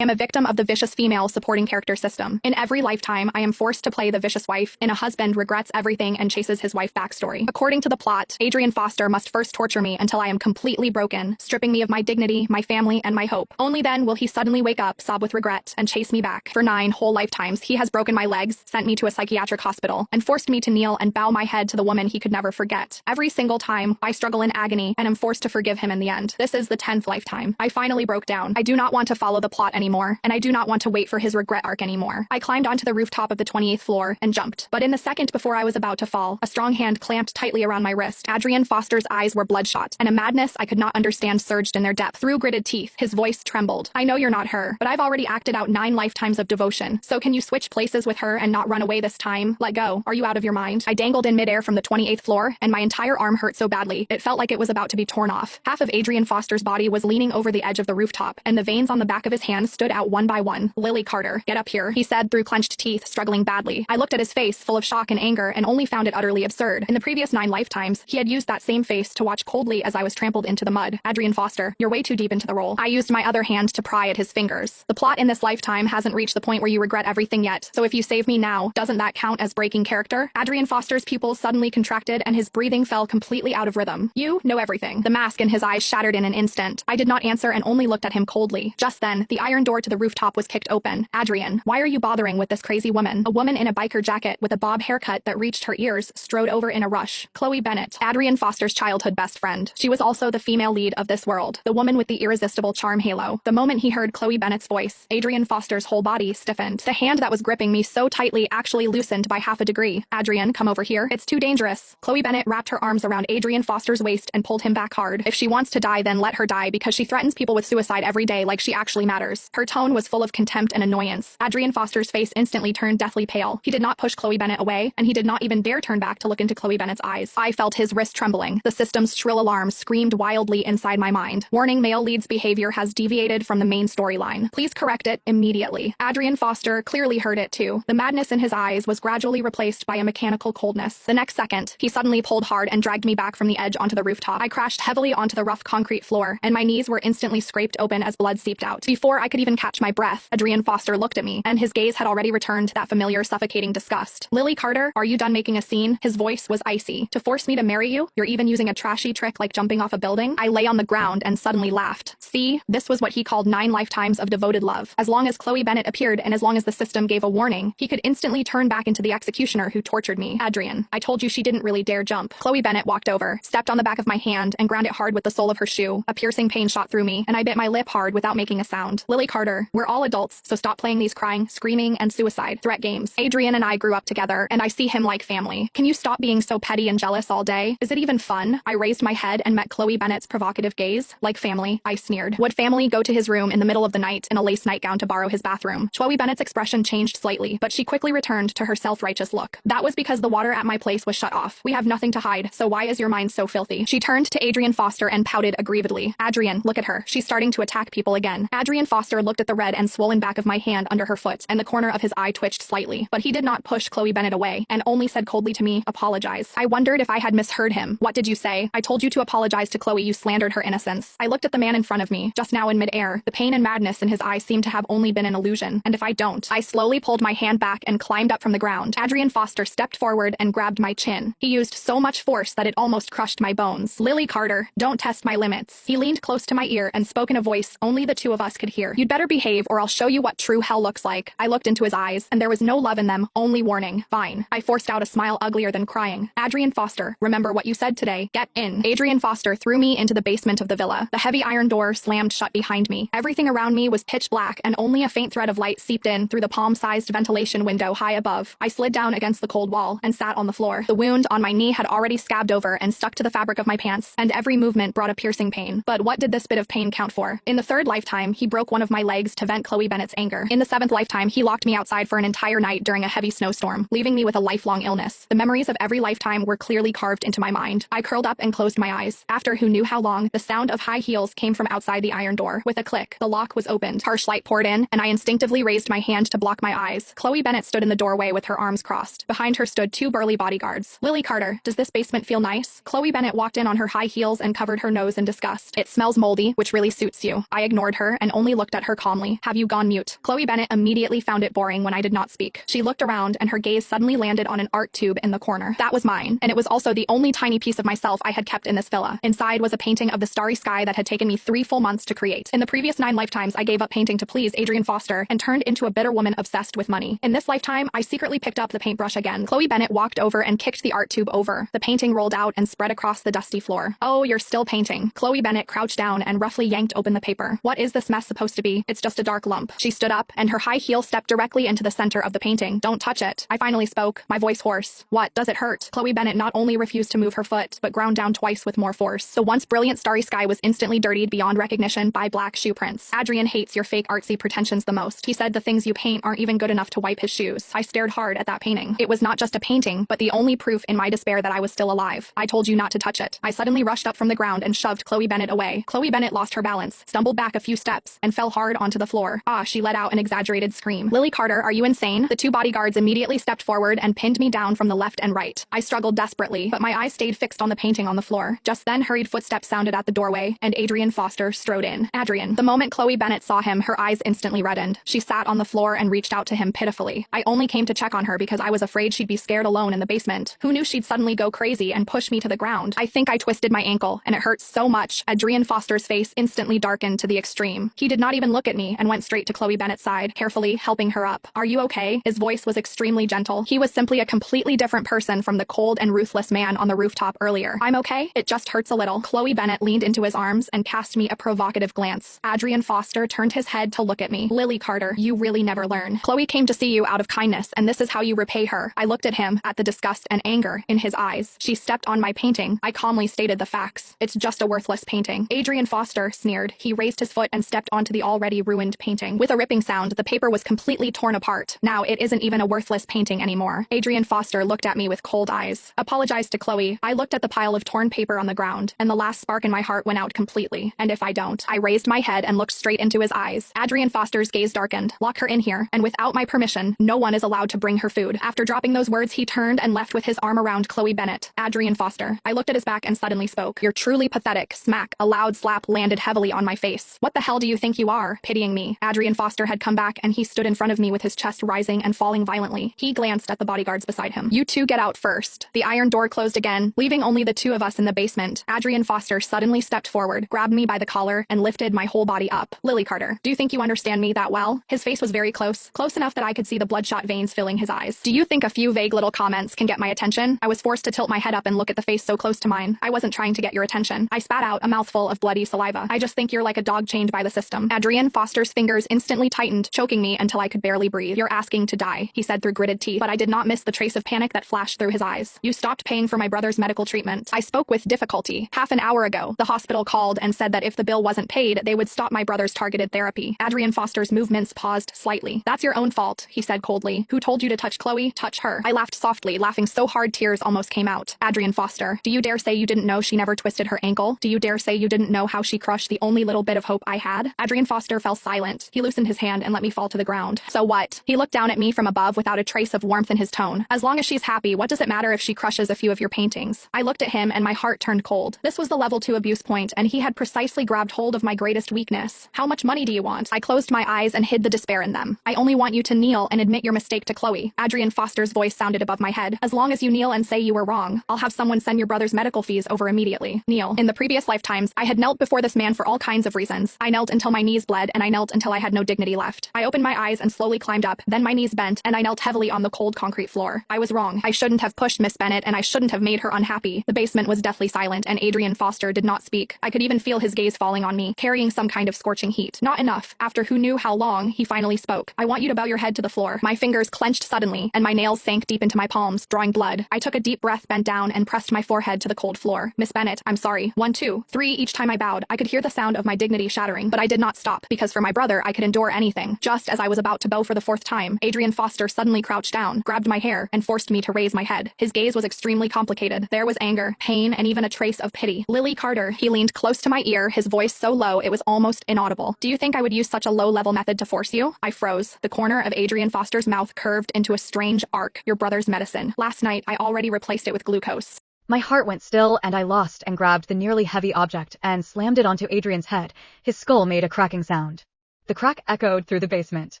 I am a victim of the vicious female supporting character system. In every lifetime, I am forced to play the vicious wife in a husband regrets everything and chases his wife backstory. According to the plot, Adrian Foster must first torture me until I am completely broken, stripping me of my dignity, my family, and my hope. Only then will he suddenly wake up, sob with regret, and chase me back. For 9 whole lifetimes, he has broken my legs, sent me to a psychiatric hospital, and forced me to kneel and bow my head to the woman he could never forget. Every single time, I struggle in agony and am forced to forgive him in the end. This is the 10th lifetime. I finally broke down. I do not want to follow the plot anymore, and I do not want to wait for his regret arc anymore. I climbed onto the rooftop of the 28th floor and jumped. But in the second before I was about to fall, a strong hand clamped tightly around my wrist. Adrian Foster's eyes were bloodshot, and a madness I could not understand surged in their depth. Through gritted teeth, his voice trembled. I know you're not her, but I've already acted out 9 lifetimes of devotion. So can you switch places with her and not run away this time? Let go. Are you out of your mind? I dangled in midair from the 28th floor, and my entire arm hurt so badly, it felt like it was about to be torn off. Half of Adrian Foster's body was leaning over the edge of the rooftop, and the veins on the back of his hand stood out one by one. Lily Carter, get up here, he said through clenched teeth, struggling badly. I looked at his face, full of shock and anger, and only found it utterly absurd. In the previous 9 lifetimes, he had used that same face to watch coldly as I was trampled into the mud. Adrian Foster, you're way too deep into the role. I used my other hand to pry at his fingers. The plot in this lifetime hasn't reached the point where you regret everything yet, so if you save me now, doesn't that count as breaking character? Adrian Foster's pupils suddenly contracted and his breathing fell completely out of rhythm. You know everything. The mask in his eyes shattered in an instant. I did not answer and only looked at him coldly. Just then, the iron door to the rooftop was kicked open. Adrian, why are you bothering with this crazy woman? A woman in a biker jacket with a bob haircut that reached her ears strode over in a rush. Chloe Bennett, Adrian Foster's childhood best friend. She was also the female lead of this world, the woman with the irresistible charm halo. The moment he heard Chloe Bennett's voice, Adrian Foster's whole body stiffened. The hand that was gripping me so tightly actually loosened by half a degree. Adrian, come over here. It's too dangerous. Chloe Bennett wrapped her arms around Adrian Foster's waist and pulled him back hard. If she wants to die, then let her die, because she threatens people with suicide every day like she actually matters. Her tone was full of contempt and annoyance. Adrian Foster's face instantly turned deathly pale. He did not push Chloe Bennett away, and he did not even dare turn back to look into Chloe Bennett's eyes. I felt his wrist trembling. The system's shrill alarm screamed wildly inside my mind. Warning, male lead's behavior has deviated from the main storyline. Please correct it immediately. Adrian Foster clearly heard it too. The madness in his eyes was gradually replaced by a mechanical coldness. The next second, he suddenly pulled hard and dragged me back from the edge onto the rooftop. I crashed heavily onto the rough concrete floor, and my knees were instantly scraped open as blood seeped out. Before I could even catch my breath, Adrian Foster looked at me, and his gaze had already returned to that familiar suffocating disgust. Lily Carter, are you done making a scene? His voice was icy. To force me to marry you? You're even using a trashy trick like jumping off a building? I lay on the ground and suddenly laughed. See, this was what he called 9 lifetimes of devoted love. As long as Chloe Bennett appeared and as long as the system gave a warning, he could instantly turn back into the executioner who tortured me. Adrian, I told you she didn't really dare jump. Chloe Bennett walked over, stepped on the back of my hand, and ground it hard with the sole of her shoe. A piercing pain shot through me, and I bit my lip hard without making a sound. Lily Carter, we're all adults, so stop playing these crying, screaming, and suicide threat games. Adrian and I grew up together, and I see him like family. Can you stop being so petty and jealous all day? Is it even fun? I raised my head and met Chloe Bennett's provocative gaze. Like family, I sneered. Would family go to his room in the middle of the night in a lace nightgown to borrow his bathroom? Chloe Bennett's expression changed slightly, but she quickly returned to her self-righteous look. That was because the water at my place was shut off. We have nothing to hide, so why is your mind so filthy? She turned to Adrian Foster and pouted aggrievedly. Adrian, look at her. She's starting to attack people again. Adrian Foster looked at the red and swollen back of my hand under her foot, and the corner of his eye twitched slightly. But he did not push Chloe Bennett away, and only said coldly to me, apologize. I wondered if I had misheard him. What did you say? I told you to apologize to Chloe. You slandered her innocence. I looked at the man in front of me, just now in midair. The pain and madness in his eyes seemed to have only been an illusion, and if I don't, I slowly pulled my hand back and climbed up from the ground. Adrian Foster stepped forward and grabbed my chin. He used so much force that it almost crushed my bones. Lily Carter, don't test my limits. He leaned close to my ear and spoke in a voice only the two of us could hear. You'd better behave or I'll show you what true hell looks like. I looked into his eyes, and there was no love in them, only warning. Fine. I forced out a smile uglier than crying. Adrian Foster, remember what you said today. Get in. Adrian Foster threw me into the basement of the villa. The heavy iron door slammed shut behind me. Everything around me was pitch black, and only a faint thread of light seeped in through the palm-sized ventilation window high above. I slid down against the cold wall and sat on the floor. The wound on my knee had already scabbed over and stuck to the fabric of my pants, and every movement brought a piercing pain. But what did this bit of pain count for? In the 3rd lifetime, he broke one of my legs to vent Chloe Bennett's anger. In the 7th lifetime, he locked me outside for an entire night during a heavy snowstorm, leaving me with a lifelong illness. The memories of every lifetime were clearly carved into my mind. I curled up and closed my eyes. After who knew how long, the sound of high heels came from outside the iron door. With a click, the lock was opened. Harsh light poured in, and I instinctively raised my hand to block my eyes. Chloe Bennett stood in the doorway with her arms crossed. Behind her stood 2 burly bodyguards. Lily Carter, does this basement feel nice? Chloe Bennett walked in on her high heels and covered her nose in disgust. It smells moldy, which really suits you. I ignored her and only looked at her her calmly. Have you gone mute? Chloe Bennet immediately found it boring when I did not speak. She looked around and her gaze suddenly landed on an art tube in the corner. That was mine, and it was also the only tiny piece of myself I had kept in this villa. Inside was a painting of the starry sky that had taken me 3 full months to create. In the previous 9 lifetimes, I gave up painting to please Adrian Foster and turned into a bitter woman obsessed with money. In this lifetime, I secretly picked up the paintbrush again. Chloe Bennet walked over and kicked the art tube over. The painting rolled out and spread across the dusty floor. Oh, you're still painting. Chloe Bennet crouched down and roughly yanked open the paper. What is this mess supposed to be? It's just a dark lump. She stood up, and her high heel stepped directly into the center of the painting. Don't touch it. I finally spoke, my voice hoarse. What? Does it hurt? Chloe Bennet not only refused to move her foot, but ground down twice with more force. The once brilliant starry sky was instantly dirtied beyond recognition by black shoe prints. Adrian hates your fake artsy pretensions the most. He said the things you paint aren't even good enough to wipe his shoes. I stared hard at that painting. It was not just a painting, but the only proof in my despair that I was still alive. I told you not to touch it. I suddenly rushed up from the ground and shoved Chloe Bennet away. Chloe Bennet lost her balance, stumbled back a few steps, and fell hard onto the floor. Ah, she let out an exaggerated scream. Lily Carter, are you insane? The 2 bodyguards immediately stepped forward and pinned me down from the left and right. I struggled desperately, but my eyes stayed fixed on the painting on the floor. Just then, hurried footsteps sounded at the doorway, and Adrian Foster strode in. Adrian. The moment Chloe Bennet saw him, her eyes instantly reddened. She sat on the floor and reached out to him pitifully. I only came to check on her because I was afraid she'd be scared alone in the basement. Who knew she'd suddenly go crazy and push me to the ground? I think I twisted my ankle, and it hurt so much. Adrian Foster's face instantly darkened to the extreme. He did not even look at me and went straight to Chloe Bennet's side, carefully helping her up. Are you okay? His voice was extremely gentle. He was simply a completely different person from the cold and ruthless man on the rooftop earlier. I'm okay. It just hurts a little. Chloe Bennet leaned into his arms and cast me a provocative glance. Adrian Foster turned his head to look at me. Lily Carter, you really never learn. Chloe came to see you out of kindness, and this is how you repay her. I looked at him, at the disgust and anger in his eyes. She stepped on my painting. I calmly stated the facts. It's just a worthless painting. Adrian Foster sneered. He raised his foot and stepped onto the already ruined painting. With a ripping sound, the paper was completely torn apart. Now it isn't even a worthless painting anymore. Adrian Foster looked at me with cold eyes. Apologized to Chloe. I looked at the pile of torn paper on the ground, and the last spark in my heart went out completely. And if I don't, I raised my head and looked straight into his eyes. Adrian Foster's gaze darkened. Lock her in here, and without my permission, no one is allowed to bring her food. After dropping those words, he turned and left with his arm around Chloe Bennet. Adrian Foster. I looked at his back and suddenly spoke. You're truly pathetic. Smack. A loud slap landed heavily on my face. What the hell do you think you are? Pitying me. Adrian Foster had come back, and he stood in front of me with his chest rising and falling violently. He glanced at the bodyguards beside him. You 2 get out first. The iron door closed again, leaving only the 2 of us in the basement. Adrian Foster suddenly stepped forward, grabbed me by the collar, and lifted my whole body up. Lily Carter, do you think you understand me that well? His face was very close enough that I could see the bloodshot veins filling his eyes. Do you think a few vague little comments can get my attention? I was forced to tilt my head up and look at the face so close to mine. I wasn't trying to get your attention. I spat out a mouthful of bloody saliva. I just think you're like a dog chained by the system. Adrian Foster's fingers instantly tightened, choking me until I could barely breathe. You're asking to die, he said through gritted teeth, but I did not miss the trace of panic that flashed through his eyes. You stopped paying for my brother's medical treatment. I spoke with difficulty. Half an hour ago, the hospital called and said that if the bill wasn't paid, they would stop my brother's targeted therapy. Adrian Foster's movements paused slightly. That's your own fault, he said coldly. Who told you to touch Chloe? Touch her. I laughed softly, laughing so hard tears almost came out. Adrian Foster, do you dare say you didn't know she never twisted her ankle? Do you dare say you didn't know how she crushed the only little bit of hope I had? Adrian Foster fell silent. He loosened his hand and let me fall to the ground. So what? He looked down at me from above without a trace of warmth in his tone. As long as she's happy, what does it matter if she crushes a few of your paintings? I looked at him and my heart turned cold. This was the level 2 abuse point, and he had precisely grabbed hold of my greatest weakness. How much money do you want? I closed my eyes and hid the despair in them. I only want you to kneel and admit your mistake to Chloe. Adrian Foster's voice sounded above my head. As long as you kneel and say you were wrong, I'll have someone send your brother's medical fees over immediately. Kneel. In the previous lifetimes, I had knelt before this man for all kinds of reasons. I knelt until my knees bled, and I knelt until I had no dignity left. I opened my eyes and slowly climbed up, then my knees bent, and I knelt heavily on the cold concrete floor. I was wrong. I shouldn't have pushed Miss Bennet, and I shouldn't have made her unhappy. The basement was deathly silent, and Adrian Foster did not speak. I could even feel his gaze falling on me, carrying some kind of scorching heat. Not enough. After who knew how long, he finally spoke. I want you to bow your head to the floor. My fingers clenched suddenly, and my nails sank deep into my palms, drawing blood. I took a deep breath, bent down, and pressed my forehead to the cold floor. Miss Bennet, I'm sorry. 1, 2, 3. Each time I bowed, I could hear the sound of my dignity shattering, but I did not stop, because for my brother, I could endure anything. Just as I was about to bow for the 4th time, Adrian Foster suddenly crouched down, grabbed my hair, and forced me to raise my head. His gaze was extremely complicated. There was anger, pain, and even a trace of pity. Lily Carter. He leaned close to my ear, his voice so low it was almost inaudible. Do you think I would use such a low-level method to force you? I froze. The corner of Adrian Foster's mouth curved into a strange arc. Your brother's medicine. Last night, I already replaced it with glucose. My heart went still, and I lost and grabbed the nearly heavy object and slammed it onto Adrian's head. His skull made a cracking sound. The crack echoed through the basement.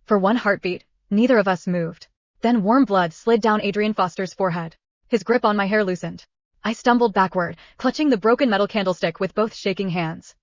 For one heartbeat, neither of us moved. Then warm blood slid down Adrian Foster's forehead. His grip on my hair loosened. I stumbled backward, clutching the broken metal candlestick with both shaking hands.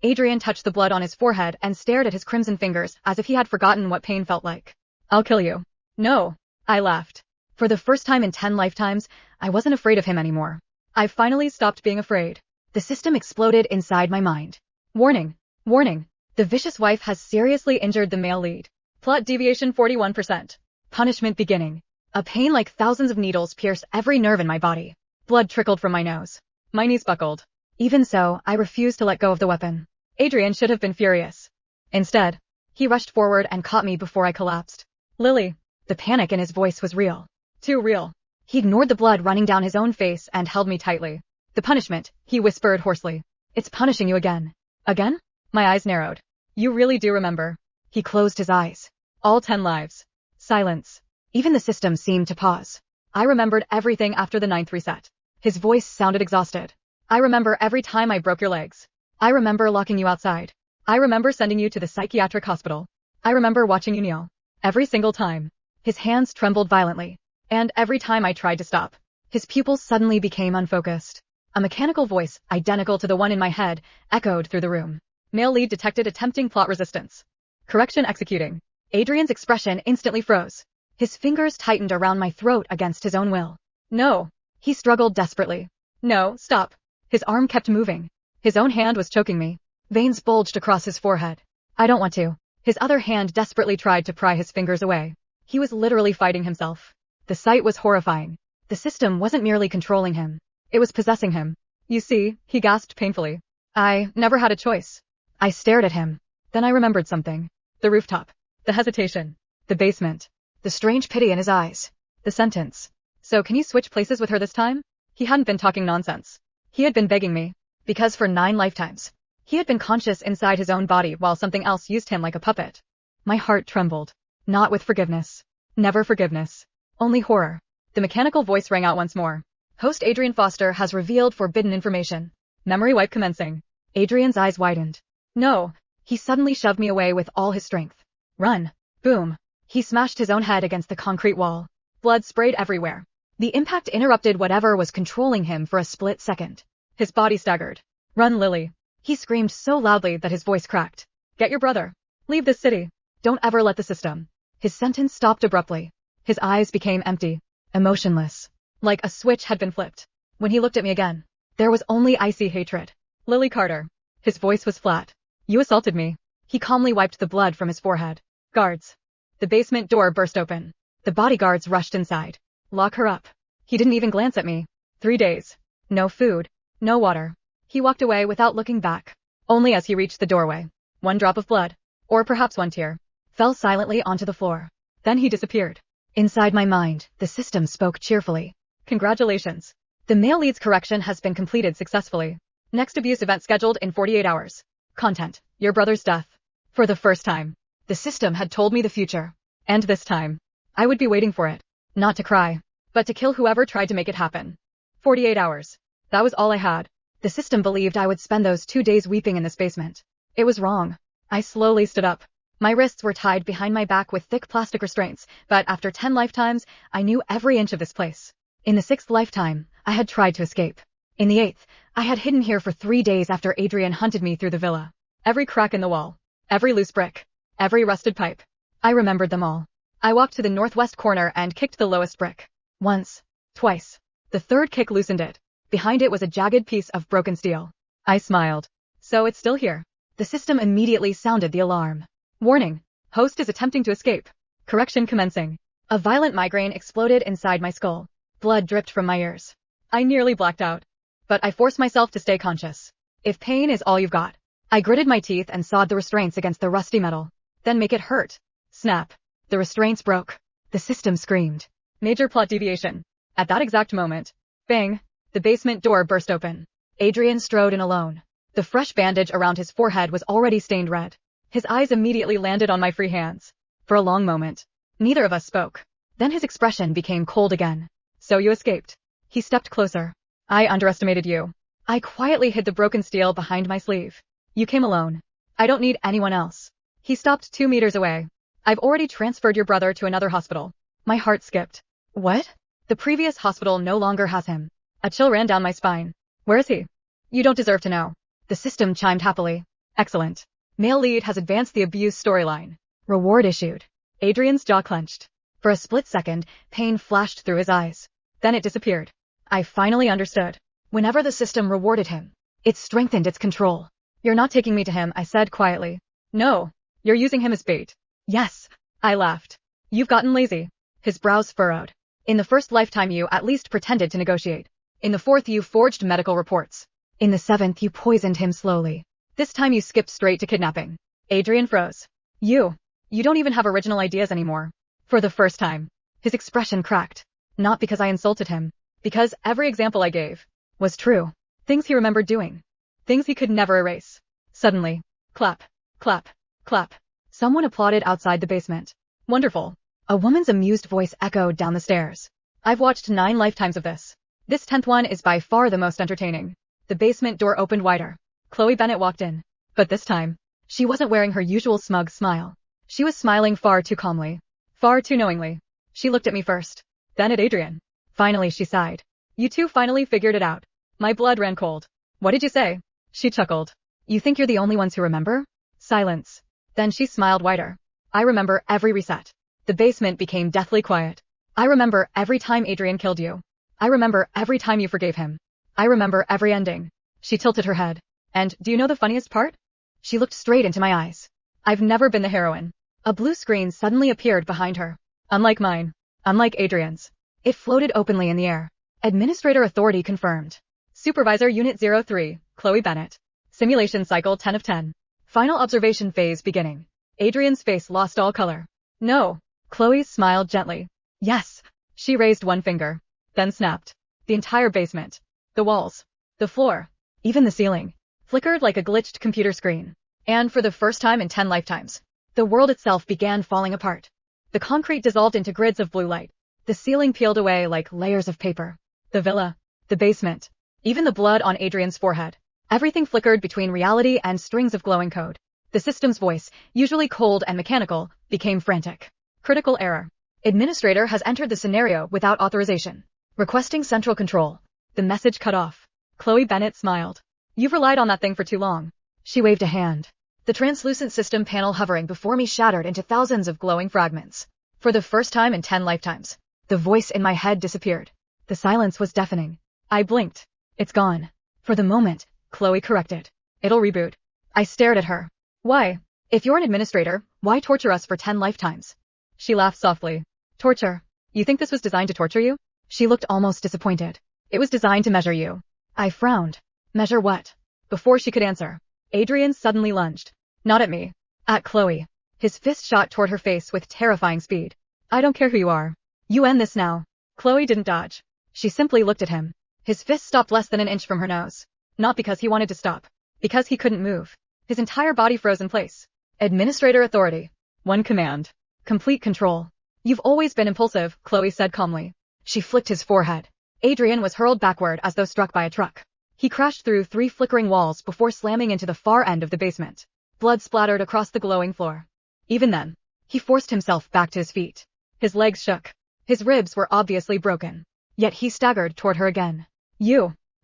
Adrian touched the blood on his forehead and stared at his crimson fingers as if he had forgotten what pain felt like. I'll kill you. No. I laughed. For the first time in 10 lifetimes, I wasn't afraid of him anymore. I finally stopped being afraid. The system exploded inside my mind. Warning. Warning. The vicious wife has seriously injured the male lead. Plot deviation 41%. Punishment beginning. A pain like thousands of needles pierced every nerve in my body. Blood trickled from my nose. My knees buckled. Even so, I refused to let go of the weapon. Adrian should have been furious. Instead, he rushed forward and caught me before I collapsed. Lily. The panic in his voice was real. Too real. He ignored the blood running down his own face and held me tightly. The punishment, he whispered hoarsely. It's punishing you again. Again? My eyes narrowed. You really do remember. He closed his eyes. All 10 lives. Silence. Even the system seemed to pause. I remembered everything after the 9th reset. His voice sounded exhausted. I remember every time I broke your legs. I remember locking you outside. I remember sending you to the psychiatric hospital. I remember watching you kneel. Every single time. His hands trembled violently. And every time I tried to stop, his pupils suddenly became unfocused. A mechanical voice, identical to the one in my head, echoed through the room. Male lead detected attempting plot resistance. Correction executing. Adrian's expression instantly froze. His fingers tightened around my throat against his own will. No. He struggled desperately. No, stop. His arm kept moving. His own hand was choking me. Veins bulged across his forehead. I don't want to. His other hand desperately tried to pry his fingers away. He was literally fighting himself. The sight was horrifying. The system wasn't merely controlling him. It was possessing him. You see, he gasped painfully. I never had a choice. I stared at him. Then I remembered something. The rooftop. The hesitation. The basement. The strange pity in his eyes. The sentence. So can you switch places with her this time? He hadn't been talking nonsense. He had been begging me. Because for 9 lifetimes, he had been conscious inside his own body while something else used him like a puppet. My heart trembled. Not with forgiveness. Never forgiveness. Only horror. The mechanical voice rang out once more. Host Adrian Foster has revealed forbidden information. Memory wipe commencing. Adrian's eyes widened. No. He suddenly shoved me away with all his strength. Run. Boom. He smashed his own head against the concrete wall. Blood sprayed everywhere. The impact interrupted whatever was controlling him for a split second. His body staggered. Run, Lily. He screamed so loudly that his voice cracked. Get your brother. Leave this city. Don't ever let the system. His sentence stopped abruptly. His eyes became empty. Emotionless. Like a switch had been flipped. When he looked at me again, there was only icy hatred. Lily Carter. His voice was flat. You assaulted me. He calmly wiped the blood from his forehead. Guards. The basement door burst open. The bodyguards rushed inside. Lock her up. He didn't even glance at me. 3 days. No food. No water. He walked away without looking back. Only as he reached the doorway. 1 drop of blood, or perhaps 1 tear, fell silently onto the floor. Then he disappeared. Inside my mind, the system spoke cheerfully. Congratulations. The male lead's correction has been completed successfully. Next abuse event scheduled in 48 hours. Content. Your brother's death. For the first time, the system had told me the future. And this time, I would be waiting for it. Not to cry, but to kill whoever tried to make it happen. 48 hours. That was all I had. The system believed I would spend those 2 days weeping in this basement. It was wrong. I slowly stood up. My wrists were tied behind my back with thick plastic restraints, but after 10 lifetimes, I knew every inch of this place. In the 6th lifetime, I had tried to escape. In the 8th, I had hidden here for 3 days after Adrian hunted me through the villa. Every crack in the wall. Every loose brick. Every rusted pipe. I remembered them all. I walked to the northwest corner and kicked the lowest brick. Once. Twice. The 3rd kick loosened it. Behind it was a jagged piece of broken steel. I smiled. So it's still here. The system immediately sounded the alarm. Warning. Host is attempting to escape. Correction commencing. A violent migraine exploded inside my skull. Blood dripped from my ears. I nearly blacked out. But I forced myself to stay conscious. If pain is all you've got. I gritted my teeth and sawed the restraints against the rusty metal. Then make it hurt. Snap. The restraints broke. The system screamed. Major plot deviation. At that exact moment. Bang. The basement door burst open. Adrian strode in alone. The fresh bandage around his forehead was already stained red. His eyes immediately landed on my free hands. For a long moment, neither of us spoke. Then his expression became cold again. So you escaped. He stepped closer. I underestimated you. I quietly hid the broken steel behind my sleeve. You came alone. I don't need anyone else. He stopped 2 meters away. I've already transferred your brother to another hospital. My heart skipped. What? The previous hospital no longer has him. A chill ran down my spine. Where is he? You don't deserve to know. The system chimed happily. Excellent. Male lead has advanced the abuse storyline. Reward issued. Adrian's jaw clenched. For a split second, pain flashed through his eyes. Then it disappeared. I finally understood. Whenever the system rewarded him, it strengthened its control. You're not taking me to him, I said quietly. No. You're using him as bait. Yes. I laughed. You've gotten lazy. His brows furrowed. In the first lifetime you at least pretended to negotiate. In the fourth you forged medical reports. In the seventh you poisoned him slowly. This time you skipped straight to kidnapping. Adrian froze. You don't even have original ideas anymore. For the first time, his expression cracked. Not because I insulted him. Because every example I gave was true. Things he remembered doing. Things he could never erase. Suddenly, clap, clap, clap. Someone applauded outside the basement. Wonderful. A woman's amused voice echoed down the stairs. I've watched 9 lifetimes of this. This 10th one is by far the most entertaining. The basement door opened wider. Chloe Bennett walked in. But this time, she wasn't wearing her usual smug smile. She was smiling far too calmly. Far too knowingly. She looked at me first. Then at Adrian. Finally she sighed. You two finally figured it out. My blood ran cold. What did you say? She chuckled. You think you're the only ones who remember? Silence. Then she smiled wider. I remember every reset. The basement became deathly quiet. I remember every time Adrian killed you. I remember every time you forgave him. I remember every ending. She tilted her head. And, do you know the funniest part? She looked straight into my eyes. I've never been the heroine. A blue screen suddenly appeared behind her. Unlike mine. Unlike Adrian's. It floated openly in the air. Administrator authority confirmed. Supervisor Unit 03, Chloe Bennett. Simulation cycle 10 of 10. Final observation phase beginning. Adrian's face lost all color. No. Chloe smiled gently. Yes. She raised one finger. Then snapped. The entire basement. The walls. The floor. Even the ceiling. Flickered like a glitched computer screen. And for the first time in 10 lifetimes, the world itself began falling apart. The concrete dissolved into grids of blue light. The ceiling peeled away like layers of paper. The villa. The basement. Even the blood on Adrian's forehead. Everything flickered between reality and strings of glowing code. The system's voice, usually cold and mechanical, became frantic. Critical error. Administrator has entered the scenario without authorization. Requesting central control. The message cut off. Chloe Bennett smiled. You've relied on that thing for too long. She waved a hand. The translucent system panel hovering before me shattered into thousands of glowing fragments. For the first time in 10 lifetimes, the voice in my head disappeared. The silence was deafening. I blinked. It's gone. For the moment, Chloe corrected. It'll reboot. I stared at her. Why? If you're an administrator, why torture us for 10 lifetimes? She laughed softly. Torture? You think this was designed to torture you? She looked almost disappointed. It was designed to measure you. I frowned. Measure what? Before she could answer, Adrian suddenly lunged. Not at me. At Chloe. His fist shot toward her face with terrifying speed. I don't care who you are. You end this now. Chloe didn't dodge. She simply looked at him. His fist stopped less than an inch from her nose. Not because he wanted to stop. Because he couldn't move. His entire body froze in place. Administrator authority. One command. Complete control. You've always been impulsive, Chloe said calmly. She flicked his forehead. Adrian was hurled backward as though struck by a truck. He crashed through 3 flickering walls before slamming into the far end of the basement. Blood splattered across the glowing floor. Even then, he forced himself back to his feet. His legs shook. His ribs were obviously broken. Yet he staggered toward her again.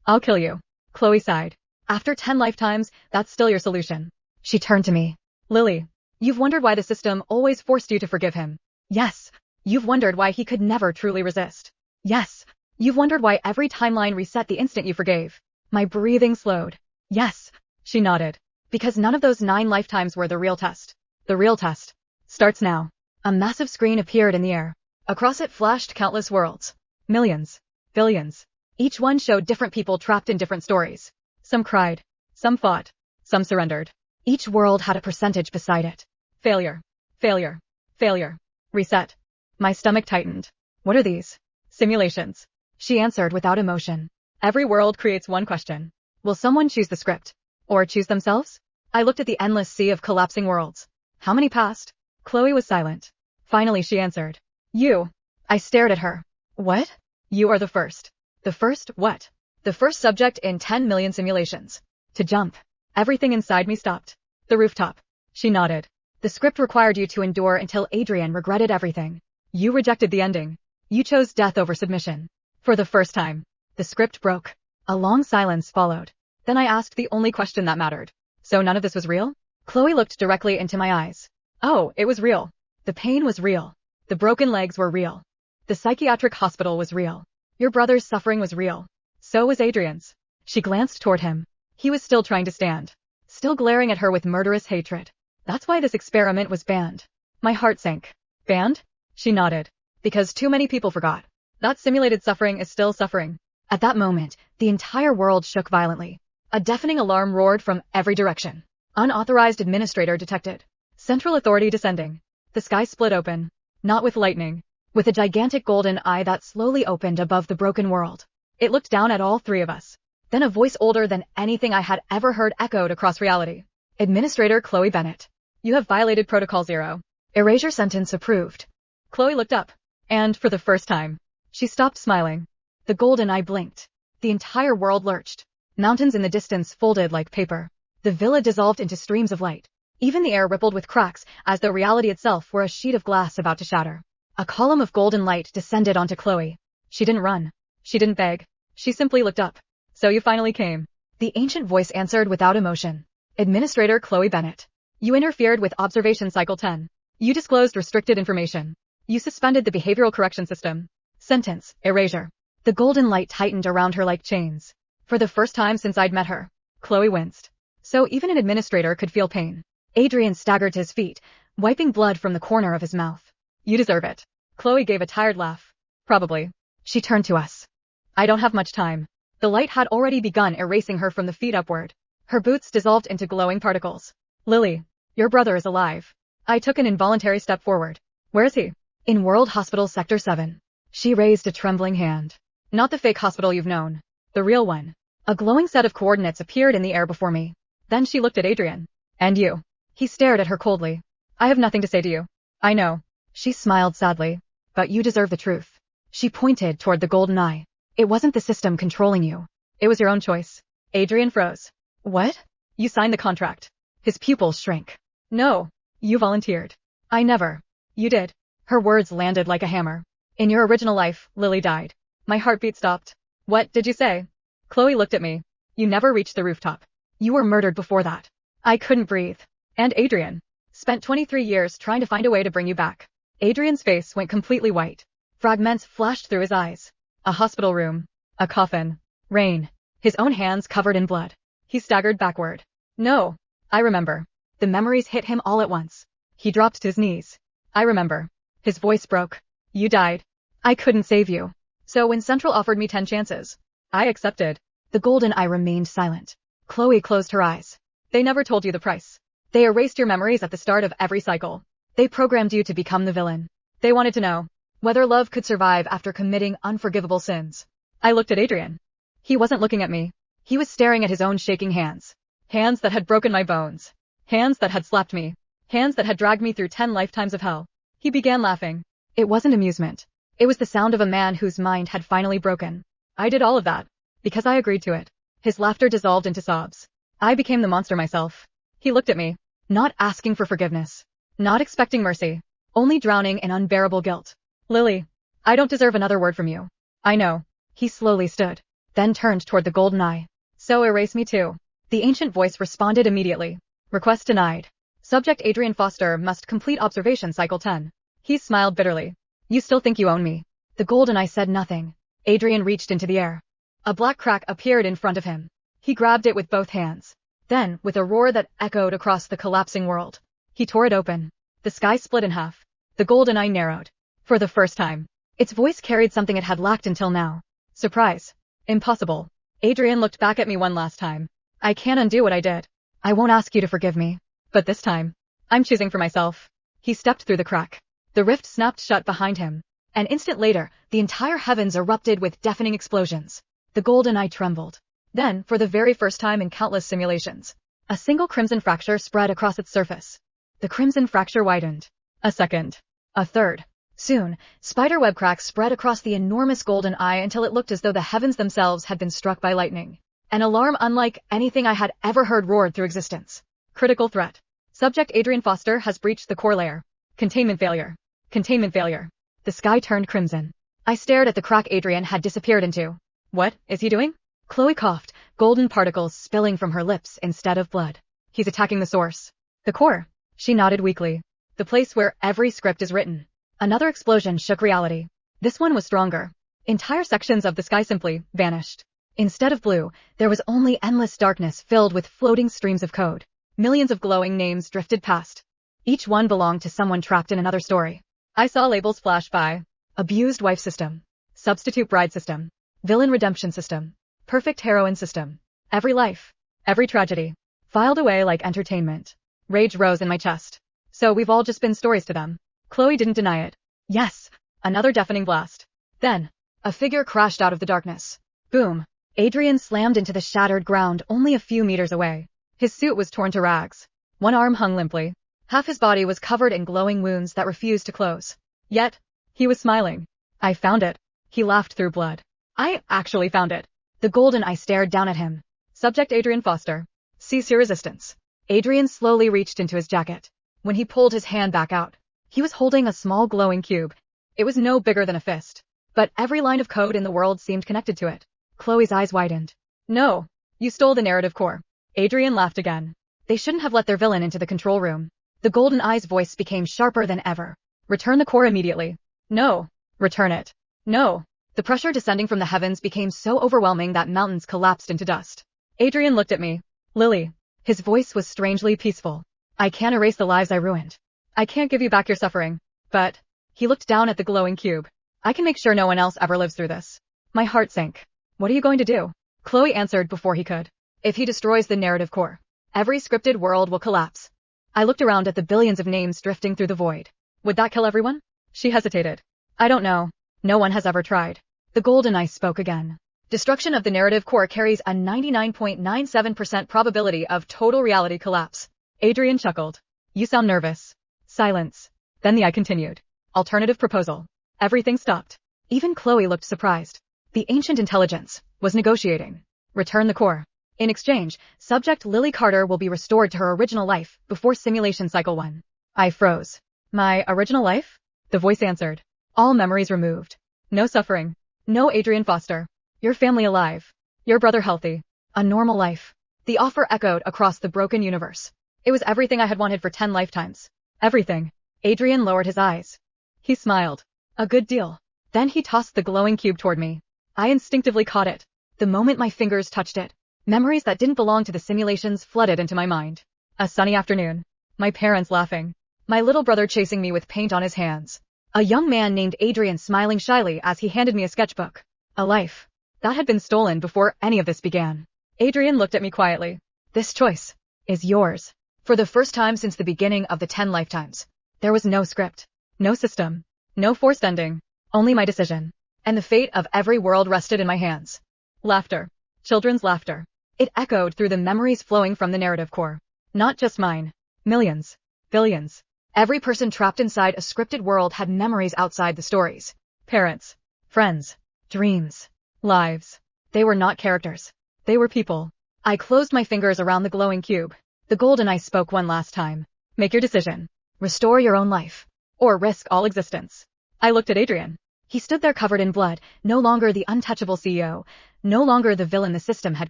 I'll kill you. Chloe sighed. After 10 lifetimes, that's still your solution. She turned to me. Lily, you've wondered why the system always forced you to forgive him. Yes. You've wondered why he could never truly resist. Yes. You've wondered why every timeline reset the instant you forgave. My breathing slowed. Yes. She nodded. Because none of those 9 lifetimes were the real test. The real test starts now. A massive screen appeared in the air. Across it flashed countless worlds. Millions. Billions. Each one showed different people trapped in different stories. Some cried. Some fought. Some surrendered. Each world had a percentage beside it. Failure. Failure. Failure. Reset. My stomach tightened. What are these? Simulations. She answered without emotion. Every world creates one question. Will someone choose the script? Or choose themselves? I looked at the endless sea of collapsing worlds. How many passed? Chloe was silent. Finally she answered. You. I stared at her. What? You are the first. The first what? The first subject in 10 million simulations. To jump. Everything inside me stopped. The rooftop. She nodded. The script required you to endure until Adrienne regretted everything. You rejected the ending. You chose death over submission. For the first time, the script broke. A long silence followed. Then I asked the only question that mattered. So none of this was real? Chloe looked directly into my eyes. Oh, it was real. The pain was real. The broken legs were real. The psychiatric hospital was real. Your brother's suffering was real. So was Adrienne's. She glanced toward him. He was still trying to stand. Still glaring at her with murderous hatred. That's why this experiment was banned. My heart sank. Banned? She nodded. Because too many people forgot. That simulated suffering is still suffering. At that moment, the entire world shook violently. A deafening alarm roared from every direction. Unauthorized administrator detected. Central authority descending. The sky split open. Not with lightning. With a gigantic golden eye that slowly opened above the broken world. It looked down at all three of us. Then a voice older than anything I had ever heard echoed across reality. Administrator Chloe Bennett. You have violated Protocol 0. Erasure sentence approved. Chloe looked up. And, for the first time, she stopped smiling. The golden eye blinked. The entire world lurched. Mountains in the distance folded like paper. The villa dissolved into streams of light. Even the air rippled with cracks, as though reality itself were a sheet of glass about to shatter. A column of golden light descended onto Chloe. She didn't run. She didn't beg. She simply looked up. So you finally came. The ancient voice answered without emotion. Administrator Chloe Bennett. You interfered with Observation Cycle 10. You disclosed restricted information. You suspended the behavioral correction system. Sentence, erasure. The golden light tightened around her like chains. For the first time since I'd met her, Chloe winced. So even an administrator could feel pain. Adrian staggered to his feet, wiping blood from the corner of his mouth. You deserve it. Chloe gave a tired laugh. Probably. She turned to us. I don't have much time. The light had already begun erasing her from the feet upward. Her boots dissolved into glowing particles. Lily, your brother is alive. I took an involuntary step forward. Where is he? In World Hospital Sector 7. She raised a trembling hand. Not the fake hospital you've known. The real one. A glowing set of coordinates appeared in the air before me. Then she looked at Adrian. And you. He stared at her coldly. I have nothing to say to you. I know. She smiled sadly. But you deserve the truth. She pointed toward the golden eye. It wasn't the system controlling you. It was your own choice. Adrian froze. What? You signed the contract. His pupils shrank. No. You volunteered. I never. You did. Her words landed like a hammer. In your original life, Lily died. My heartbeat stopped. What did you say? Chloe looked at me. You never reached the rooftop. You were murdered before that. I couldn't breathe. And Adrian. Spent 23 years trying to find a way to bring you back. Adrian's face went completely white. Fragments flashed through his eyes. A hospital room. A coffin. Rain. His own hands covered in blood. He staggered backward. No. I remember. The memories hit him all at once. He dropped to his knees. I remember. His voice broke. You died. I couldn't save you. So when Central offered me 10 chances, I accepted. The golden eye remained silent. Chloe closed her eyes. They never told you the price. They erased your memories at the start of every cycle. They programmed you to become the villain. They wanted to know whether love could survive after committing unforgivable sins. I looked at Adrian. He wasn't looking at me. He was staring at his own shaking hands. Hands that had broken my bones. Hands that had slapped me. Hands that had dragged me through 10 lifetimes of hell. He began laughing. It wasn't amusement. It was the sound of a man whose mind had finally broken. I did all of that. Because I agreed to it. His laughter dissolved into sobs. I became the monster myself. He looked at me. Not asking for forgiveness. Not expecting mercy. Only drowning in unbearable guilt. Lily. I don't deserve another word from you. I know. He slowly stood. Then turned toward the golden eye. So erase me too. The ancient voice responded immediately. Request denied. Subject Adrian Foster must complete observation cycle 10. He smiled bitterly. You still think you own me? The golden eye said nothing. Adrian reached into the air. A black crack appeared in front of him. He grabbed it with both hands. Then, with a roar that echoed across the collapsing world, he tore it open. The sky split in half. The golden eye narrowed. For the first time, its voice carried something it had lacked until now. Surprise. Impossible. Adrian looked back at me one last time. I can't undo what I did. I won't ask you to forgive me. But this time, I'm choosing for myself. He stepped through the crack. The rift snapped shut behind him. An instant later, the entire heavens erupted with deafening explosions. The golden eye trembled. Then, for the very first time in countless simulations, a single crimson fracture spread across its surface. The crimson fracture widened. A second. A third. Soon, spiderweb cracks spread across the enormous golden eye until it looked as though the heavens themselves had been struck by lightning. An alarm unlike anything I had ever heard roared through existence. Critical threat. Subject Adrian Foster has breached the core layer. Containment failure. Containment failure. The sky turned crimson. I stared at the crack Adrian had disappeared into. What is he doing? Chloe coughed, golden particles spilling from her lips instead of blood. He's attacking the source. The core. She nodded weakly. The place where every script is written. Another explosion shook reality. This one was stronger. Entire sections of the sky simply vanished. Instead of blue, there was only endless darkness filled with floating streams of code. Millions of glowing names drifted past. Each one belonged to someone trapped in another story. I saw labels flash by. Abused wife system. Substitute bride system. Villain redemption system. Perfect heroine system. Every life. Every tragedy. Filed away like entertainment. Rage rose in my chest. So we've all just been stories to them. Chloe didn't deny it. Yes. Another deafening blast. Then, a figure crashed out of the darkness. Boom. Adrian slammed into the shattered ground only a few meters away. His suit was torn to rags. One arm hung limply. Half his body was covered in glowing wounds that refused to close. Yet, he was smiling. I found it. He laughed through blood. I actually found it. The golden eye stared down at him. Subject Adrian Foster. Cease your resistance. Adrian slowly reached into his jacket. When he pulled his hand back out, he was holding a small glowing cube. It was no bigger than a fist. But every line of code in the world seemed connected to it. Chloe's eyes widened. No. You stole the narrative core. Adrian laughed again. They shouldn't have let their villain into the control room. The golden eye's voice became sharper than ever. Return the core immediately. No. Return it. No. The pressure descending from the heavens became so overwhelming that mountains collapsed into dust. Adrian looked at me. Lily. His voice was strangely peaceful. I can't erase the lives I ruined. I can't give you back your suffering. But, he looked down at the glowing cube. I can make sure no one else ever lives through this. My heart sank. What are you going to do? Chloe answered before he could. If he destroys the narrative core, every scripted world will collapse. I looked around at the billions of names drifting through the void. Would that kill everyone? She hesitated. I don't know. No one has ever tried. The golden eye spoke again. Destruction of the narrative core carries a 99.97% probability of total reality collapse. Adrian chuckled. You sound nervous. Silence. Then the eye continued. Alternative proposal. Everything stopped. Even Chloe looked surprised. The ancient intelligence was negotiating. Return the core. In exchange, subject Lily Carter will be restored to her original life before simulation cycle 1. I froze. My original life? The voice answered. All memories removed. No suffering. No Adrian Foster. Your family alive. Your brother healthy. A normal life. The offer echoed across the broken universe. It was everything I had wanted for 10 lifetimes. Everything. Adrian lowered his eyes. He smiled. A good deal. Then he tossed the glowing cube toward me. I instinctively caught it. The moment my fingers touched it, memories that didn't belong to the simulations flooded into my mind. A sunny afternoon. My parents laughing. My little brother chasing me with paint on his hands. A young man named Adrian smiling shyly as he handed me a sketchbook. A life that had been stolen before any of this began. Adrian looked at me quietly. This choice is yours. For the first time since the beginning of the 10 lifetimes, there was no script, no system, no forced ending, only my decision. And the fate of every world rested in my hands. Laughter. Children's laughter. It echoed through the memories flowing from the narrative core. Not just mine. Millions. Billions. Every person trapped inside a scripted world had memories outside the stories. Parents. Friends. Dreams. Lives. They were not characters. They were people. I closed my fingers around the glowing cube. The golden eye spoke one last time. Make your decision. Restore your own life. Or risk all existence. I looked at Adrian. He stood there covered in blood, no longer the untouchable CEO, no longer the villain the system had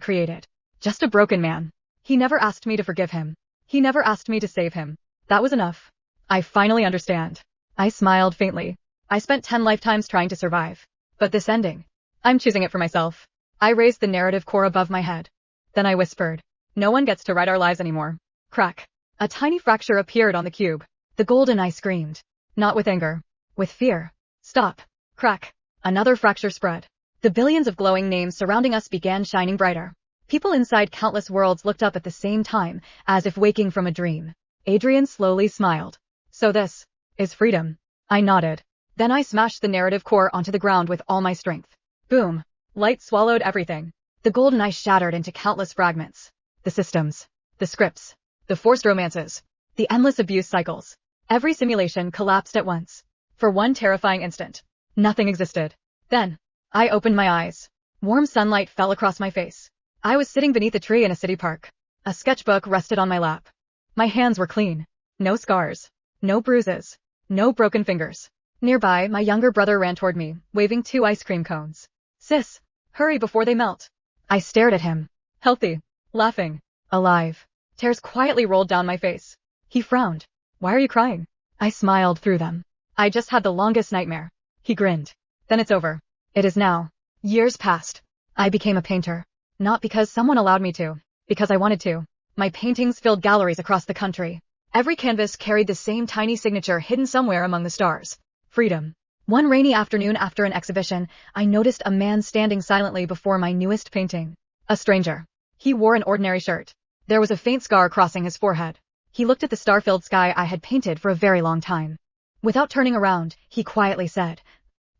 created. Just a broken man. He never asked me to forgive him. He never asked me to save him. That was enough. I finally understand. I smiled faintly. I spent 10 lifetimes trying to survive. But this ending, I'm choosing it for myself. I raised the narrative core above my head. Then I whispered, no one gets to write our lives anymore. Crack. A tiny fracture appeared on the cube. The golden eye screamed. Not with anger. With fear. Stop. Crack. Another fracture spread. The billions of glowing names surrounding us began shining brighter. People inside countless worlds looked up at the same time, as if waking from a dream. Adrian slowly smiled. So this is freedom. I nodded. Then I smashed the narrative core onto the ground with all my strength. Boom. Light swallowed everything. The golden eye shattered into countless fragments. The systems. The scripts. The forced romances. The endless abuse cycles. Every simulation collapsed at once. For one terrifying instant. Nothing existed. Then, I opened my eyes. Warm sunlight fell across my face. I was sitting beneath a tree in a city park. A sketchbook rested on my lap. My hands were clean. No scars. No bruises. No broken fingers. Nearby, my younger brother ran toward me, waving 2 ice cream cones. Sis, hurry before they melt. I stared at him. Healthy. Laughing. Alive. Tears quietly rolled down my face. He frowned. Why are you crying? I smiled through them. I just had the longest nightmare. He grinned. Then it's over. It is now. Years passed. I became a painter. Not because someone allowed me to, because I wanted to. My paintings filled galleries across the country. Every canvas carried the same tiny signature hidden somewhere among the stars. Freedom. One rainy afternoon after an exhibition, I noticed a man standing silently before my newest painting. A stranger. He wore an ordinary shirt. There was a faint scar crossing his forehead. He looked at the star-filled sky I had painted for a very long time. Without turning around, he quietly said,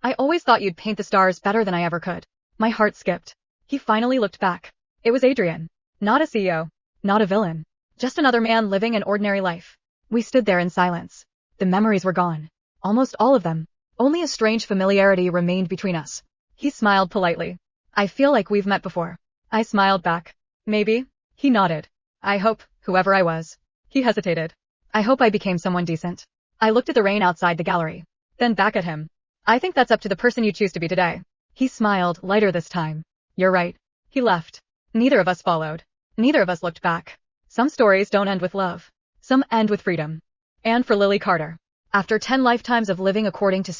I always thought you'd paint the stars better than I ever could. My heart skipped. He finally looked back. It was Adrian. Not a CEO. Not a villain. Just another man living an ordinary life. We stood there in silence. The memories were gone. Almost all of them. Only a strange familiarity remained between us. He smiled politely. I feel like we've met before. I smiled back. Maybe. He nodded. I hope, whoever I was. He hesitated. I hope I became someone decent. I looked at the rain outside the gallery. Then back at him. I think that's up to the person you choose to be today. He smiled, lighter this time. You're right. He left. Neither of us followed. Neither of us looked back. Some stories don't end with love. Some end with freedom. And for Lily Carter. After 10 lifetimes of living according to